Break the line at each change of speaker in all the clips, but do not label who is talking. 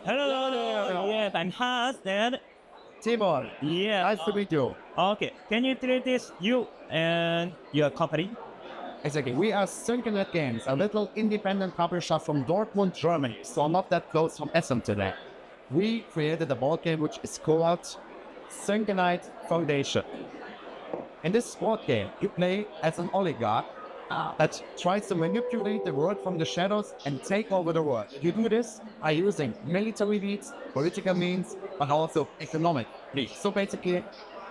Hello there. Yes, I'm Hans. And
Timon,
yeah.
nice to meet you.
Okay. Can you introduce you and your company?
Exactly. We are SYNCANITE Games, a little independent publisher from Dortmund, Germany, so not that close from Essen today. We created a board game which is called SYNCANITE Foundation. In this board game, you play as an oligarch that tries to manipulate the world from the shadows and take over the world. You do this by using military means, political means, but also economic means. So basically,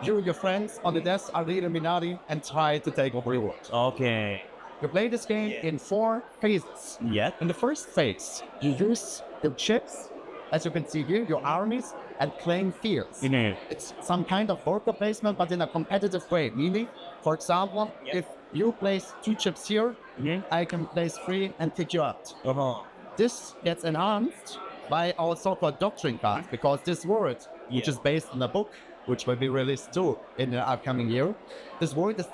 you and your friends on the desk are the Illuminati and try to take over the world.
Okay.
You play this game in 4 phases.
Yeah.
In the first phase, you use the chips, as you can see here, your armies, and claim fields. It's some kind of worker placement, but in a competitive way. Meaning, for example, if you place 2 chips here, I can place 3 and kick you out. This gets enhanced by our so-called doctrine cards, because this world, which is based on a book, which will be released too in the upcoming year, this world is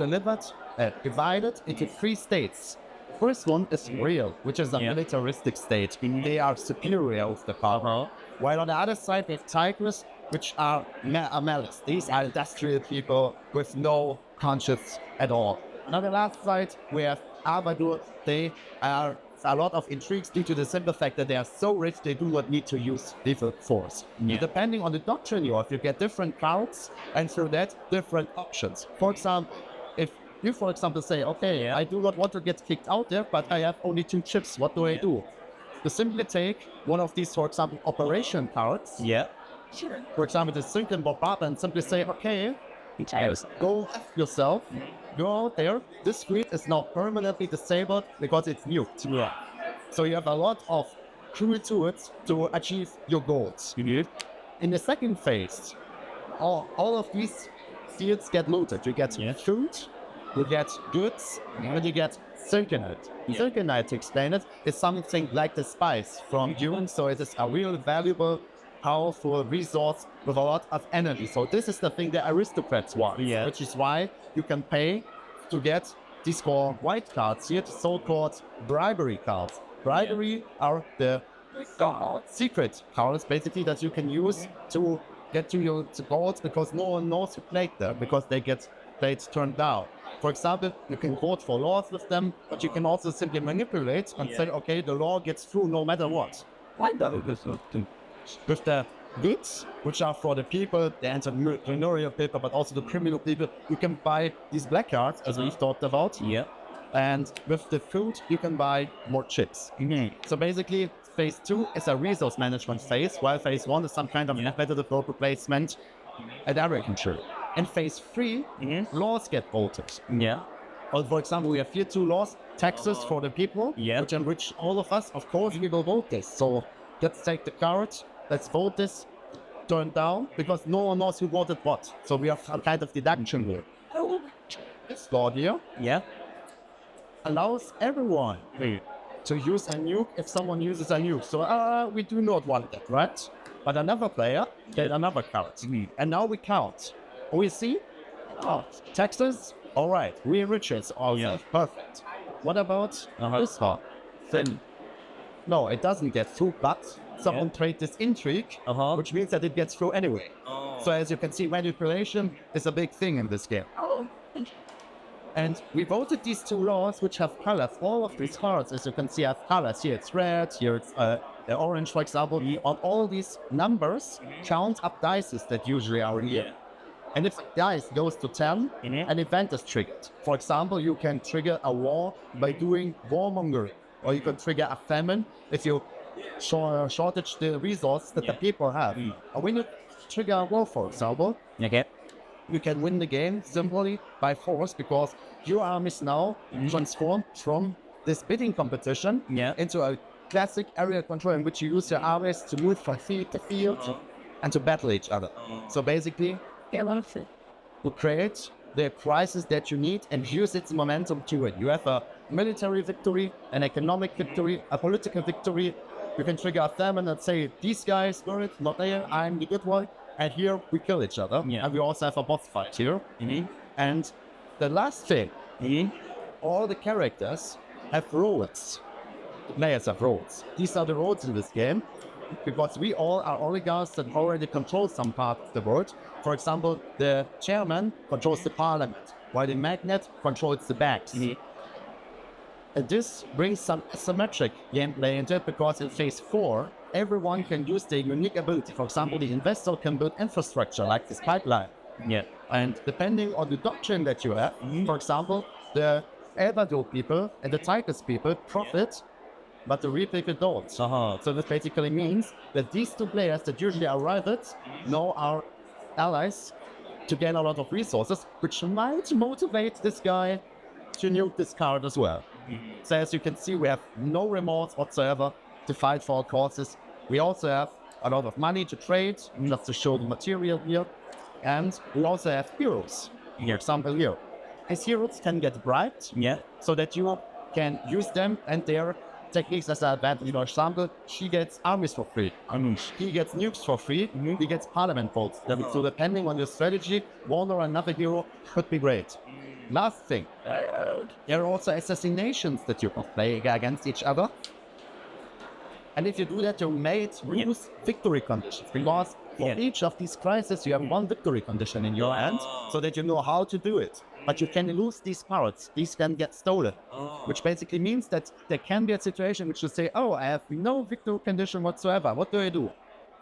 divided into 3 states. First one is real, which is a militaristic state. They are superior of the power. While on the other side, we have tigers, which are malice. These are industrial people with no conscience at all. And on the last side, we have Abadur. They are a lot of intrigues due to the simple fact that they are so rich, they do not need to use lethal force. Depending on the doctrine you have, you get different cards, and through that, different options. For example, if you, for example, say, okay, I do not want to get kicked out there, but I have only 2 chips, what do I do? You simply take one of these, for example, operation cards. For example, the Syncan Bob and simply say, okay, go F yourself, go out there. This screen is now permanently disabled because it's mute. So you have a lot of cruel tools to achieve your goals. In the second phase, all of these fields get looted. You get food, you get goods, and you get SYNCANITE. SYNCANITE, to explain it, is something like the spice from Dune, so it is a real valuable, powerful resource with a lot of energy. So this is the thing the aristocrats want, which is why you can pay to get these called white cards here, the so-called bribery cards. Bribery are the secret cards, basically, that you can use to get to your goals, because no one knows you played them, because they get played turned down. For example, you can vote for laws with them, but you can also simply manipulate and say, okay, the law gets through no matter what. With the goods, which are for the people, the entrepreneurial people, but also the criminal people, you can buy these black cards, as we've talked about. And with the food, you can buy more chips. So basically, phase 2 is a resource management phase, while phase 1 is some kind of competitive local placement and agriculture. In phase 3, laws get voted. Well, for example, we have here 2 laws: taxes for the people, which enrich all of us. Of course, we will vote this. So let's take the card, let's vote this, turn down, because no one knows who voted what. So we have a kind of deduction here. This law here allows everyone to use a nuke if someone uses a nuke. So we do not want that, right? But another player get another card. And now we count. We see, taxes, all right, we enrich it, perfect. What about this one? Then, no, it doesn't get through, but someone trade this intrigue, which means that it gets through anyway. So as you can see, manipulation is a big thing in this game. And we voted these 2 laws, which have colors. All of these cards, as you can see, have colors. Here it's red, here it's orange, for example. On all these numbers, count up dices that usually are here. And if the dice goes to 10, an event is triggered. For example, you can trigger a war by doing warmongering, or you can trigger a famine if you shortage the resource that the people have. When you trigger a war, for example, you can win the game simply by force, because your armies now transform from this bidding competition into a classic area control, in which you use your armies to move from field to field and to battle each other. So basically, you create the crisis that you need and use its momentum to it. You have a military victory, an economic victory, a political victory. You can trigger a famine and say, these guys were it, not there, I'm the good one. And here we kill each other. And we also have a boss fight here. And the last thing, all the characters have roles. The players have roles. These are the roles in this game. because we all are oligarchs that already control some part of the world. For example, the chairman controls the parliament, while the magnate controls the banks. And this brings some asymmetric gameplay into it, because in phase 4, everyone can use their unique ability. For example, the investor can build infrastructure like this pipeline. And depending on the doctrine that you have, for example, the Elbado people and the Tigris people profit, but the real people don't. So this basically means that these two players that usually are rivals now are allies to gain a lot of resources, which might motivate this guy to nuke this card as well. So as you can see, we have no remorse whatsoever to fight for our causes. We also have a lot of money to trade, just to show the material here. And we also have heroes. For example here. As heroes can get bribed, so that you can use them and their techniques as a bad. For example, she gets armies for free. He gets nukes for free. He gets parliament votes. So depending on your strategy, one or another hero could be great. Last thing, there are also assassinations that you can play against each other. And if you do that, you may lose victory conditions, because for each of these crises, you have one victory condition in your hand, so that you know how to do it. But you can lose these parts. These can get stolen, which basically means that there can be a situation which you say, oh, I have no victory condition whatsoever. What do I do?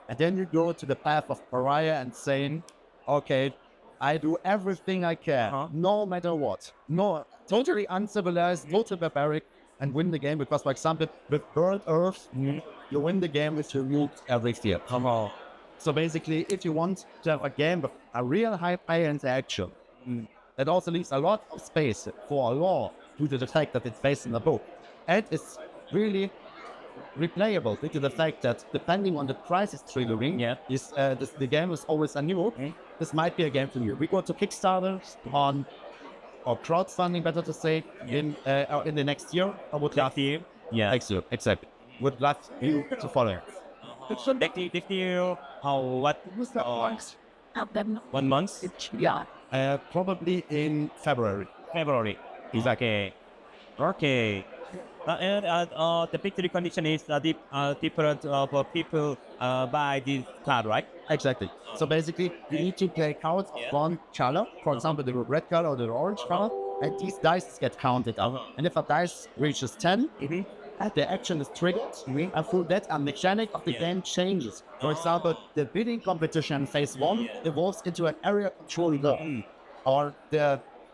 And then you go to the path of pariah and saying, okay, I do everything I can, no matter what. No, totally uncivilized, totally barbaric, and win the game. Because, for example, with Burnt Earth, you win the game if you nuke every field. So basically, if you want to have a game with a real high player interaction, that also leaves a lot of space for a law due to the fact that it's based in a book. And it's really replayable due to the fact that depending on the crisis triggering, the game is always a new. This might be a game for you. We go to Kickstarter on, or crowdfunding, better to say, in the next year. I would love you. Next year, exactly. Would love you to follow.
Next year, what? 1 month?
Probably in February.
February. Okay. And the victory condition is different for people buy this card, right?
Exactly. So basically, you need to play cards of one color, for example, the red color or the orange color, and these dice get counted up. And if a dice reaches 10, the action is triggered, and through that, a mechanic of the game changes. For example, the bidding competition in phase 1 evolves into an area control war. Or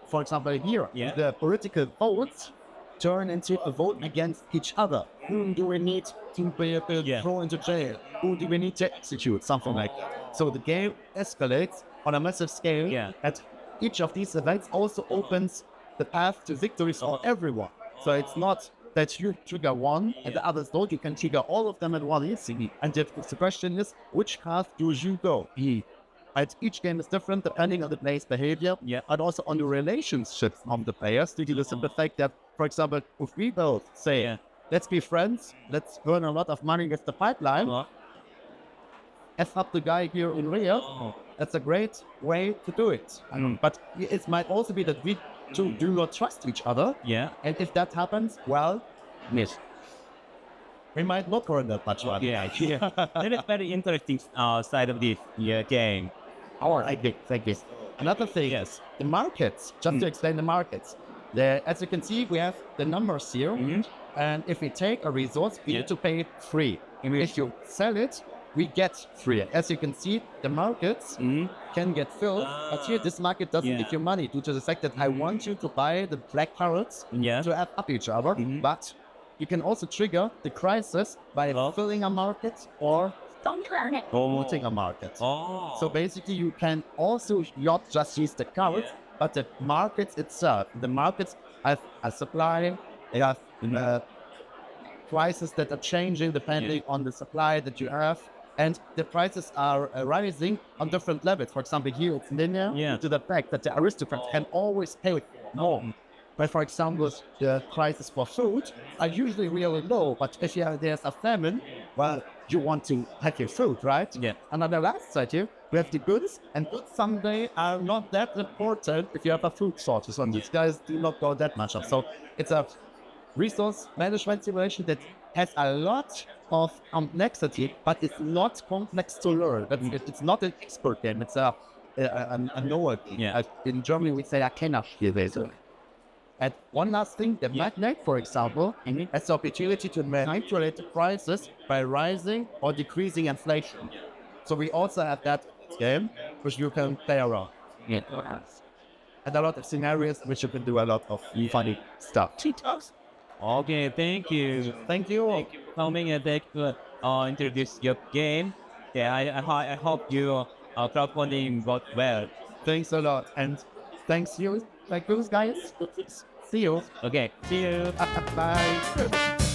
for example, here, the political votes turn into a vote against each other. Whom do we need to throw into jail? Who do we need to execute? Something like that. So the game escalates on a massive scale, and each of these events also opens the path to victories for everyone. So it's not that you trigger one and the others don't. You can trigger all of them at once. And the question is, which path do you go? And each game is different depending on the player's behavior, and also on the relationships of the players, due to the simple fact that, for example, if we both say, let's be friends, let's earn a lot of money with the pipeline, F up the guy here in Rio, that's a great way to do it. But it might also be that we two do not trust each other, and if that happens, well, we might not earn that much money.
That is very interesting side of this game.
Thank you. Another thing is the markets. Just to explain the markets. As you can see, we have the numbers here, and if we take a resource, we need to pay it free. If you sell it, we get free. As you can see, the markets can get filled, but here this market doesn't give you money due to the fact that I want you to buy the black parrots to add up each other, but you can also trigger the crisis by filling a market or promoting a market. So basically, you can also not just use the carrots, but the markets itself. The markets have a supply, they have prices that are changing depending on the supply that you have. And the prices are rising on different levels. For example, here it's linear due to the fact that the aristocrats can always pay more. But for example, the prices for food are usually really low. But if there's a famine, well, you want to have your food, right? And on the last side here, we have the goods. And goods someday are not that important if you have a food shortage. And these guys do not go that much up. So it's a resource management simulation that has a lot of complexity, but it's not complex to learn. It's not an expert game. It's a knower game.
Yeah.
In Germany, we say a Kennerspiel, basically. And one last thing, the magnet, for example, has the opportunity to manipulate the prices by rising or decreasing inflation. So we also have that game, which you can play around.
Yeah.
And a lot of scenarios, which you can do a lot of funny stuff.
Okay, thank you.
Thank you.
Thank you for coming and thank you for introduce your game. Yeah, I hope your crowdfunding got well.
Thanks a lot. And thanks you. Thank you, guys. See you.
Okay, see you.
Bye.